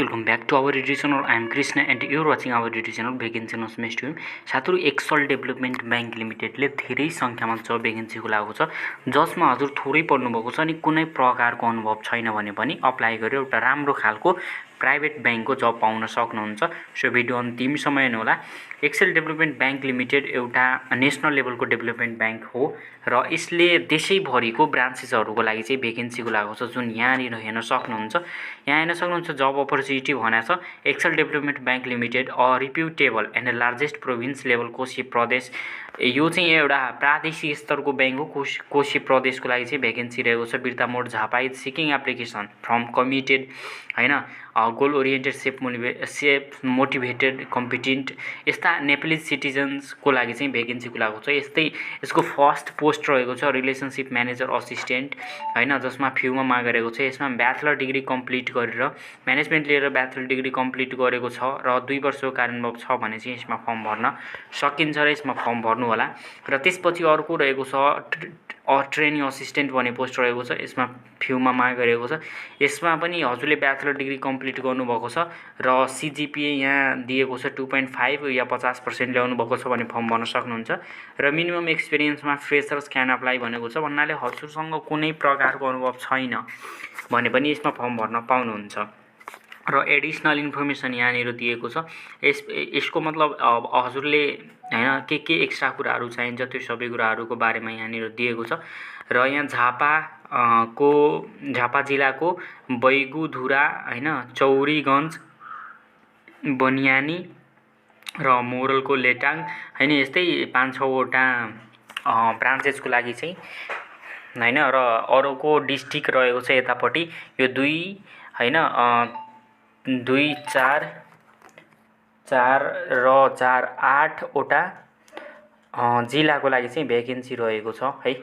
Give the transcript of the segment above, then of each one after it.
welcome back to our YouTube channel. I am Krishna and you are watching our YouTube channel Vacancy Announcement Stream. साथीहरु Excel development bank लिमिटेडले धेरै संख्यामा जब vacancy खुलाएको छ जसमा हजुर थोरै पढ्नु भएको छ अनि कुनै प्रकारको अनुभव छैन भने पनि अप्लाई गरेर एउटा राम्रो खालको प्राइभेट बैंकको जब पाउन सक्नुहुन्छ। सो भिडियो अन्तिमसम्म हेर्नु होला। एक्सल डेभलपमेन्ट बैंक लिमिटेड एउटा नेशनल लेभलको डेभलपमेन्ट बैंक हो र यसले देशैभरिको ब्रान्चेसहरुको लागि चाहिँ भ्याकेन्सी खुलाएको छ जुन यहाँनिर हेर्न सक्नुहुन्छ। यहाँ हेर्न सक्नुहुन्छ जब अपर्च्युनिटी भनेको छ Excel development bank limited a reputable and largest province level Koshi Pradesh. यो चाहिँ एउटा प्रादेशिक स्तरको बैंक हो। कोशी प्रदेशको लागि चाहिँ भ्याकेन्सी रहेको छ। Birtamod Jhapa is seeking application from committed हैन goal oriented self motivated competent यस्ता नेपाली सिटिजन्सको लागि चाहिँ भ्याकेन्सी खुलाएको छ। यस्तै यसको फर्स्ट पोस्ट रहेको छ रिलेसनशिप म्यानेजर असिस्टेन्ट हैन जसमा फ्यूमा माग गरेको छ। यसमा ब्याचलर डिग्री कम्प्लिट गरेर म्यानेजमेन्ट लिएर ब्याचलर डिग्री कम्प्लिट गरेको छ र 2 वर्षको कार्यानुभव छ भने चाहिँ यसमा फर्म भर्न सकिन्छ र यसमा फर्म भर्नु होला। र त्यसपछि अर्को रहेको छ ट्रेनिङ असिस्टेन्ट भन्ने पोस्ट रहेको छ। यसमा फ्यूमा माग गरेको छ। यसमा पनि हजुरले ब्याचलर डिग्री कम्प्लिट गर्नुभएको छ र सीजीपीए यहाँ दिएको छ 2.5 या 50% ल्याउनु भएको छ भने फर्म भर्न सक्नुहुन्छ। र मिनिमम एक्सपिरियन्समा फ्रेशर्स क्यान अप्लाई भनेको छ भन्नाले हजुरसँग कुनै प्रकारको अनुभव छैन भने पनि यसमा फर्म भर्न पाउनुहुन्छ। र एडिसनल इन्फर्मेसन यहाँनिर दिएको छ। यसको मतलब हजुरले हैन के एक्स्ट्रा कुराहरू चाहिन्छ त्यो सबै कुराहरूको बारेमा यहाँनिर दिएको छ। र यहाँ झापा जिल्लाको बैगुधुरा हैन चौरीगञ्ज बनियानी र मोरलको लेटाङ हैन यस्तै 5-6 वटा ब्रान्चेसको लागि चाहिँ हैन र अरूको डिस्ट्रिक्ट रहेको छ यतापट्टि यो 2 हैन 2 4 र 4 8 वटा जिल्लाको लागि चाहिँ भ्याकेन्सी रहेको छ है।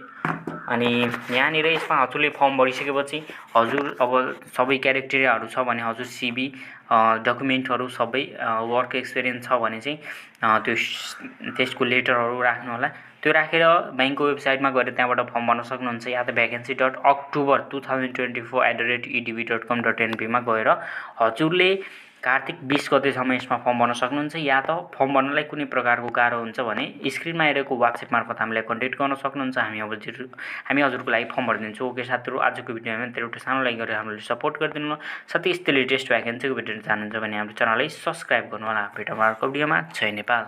अनि यहाँनिर यसमा हजुरले फर्म भरिसकेपछि हजुर अब सबै क्यारेक्टरियाहरू छ भने हजुर सीबी डकुमेन्टहरू सबै वर्क एक्सपिरियन्स छ भने चाहिँ त्यसको लेटरहरू राख्नु होला। त्यो राखेर बैंकको वेबसाइटमा गएर त्यहाँबाट फर्म भर्न सक्नुहुन्छ या त vacancy.october2024@edb.com.np मा गएर हजुरले कार्तिक 20 गतेसम्म यसमा फर्म भर्न सक्नुहुन्छ। या त फर्म भर्नलाई कुनै प्रकारको गाह्रो हुन्छ भने स्क्रिनमा हेरेको WhatsApp मार्फत हामीलाई कन्ट्याक्ट गर्न सक्नुहुन्छ। हामी हजुरको लागि फर्म भरिदिन्छौँ। ओके साथीहरु आजको भिडियोमा एउटा सानो लाइक गरेर हामीलाई सपोर्ट गरिदिनु होला। साथै यस्तै लेटेस्ट भ्याकेन्सीको भिडियो जानुहुन्छ भने हाम्रो च्यानललाई सब्स्क्राइब गर्नु होला। भेटौँ अर्को भिडियोमा। जय नेपाल।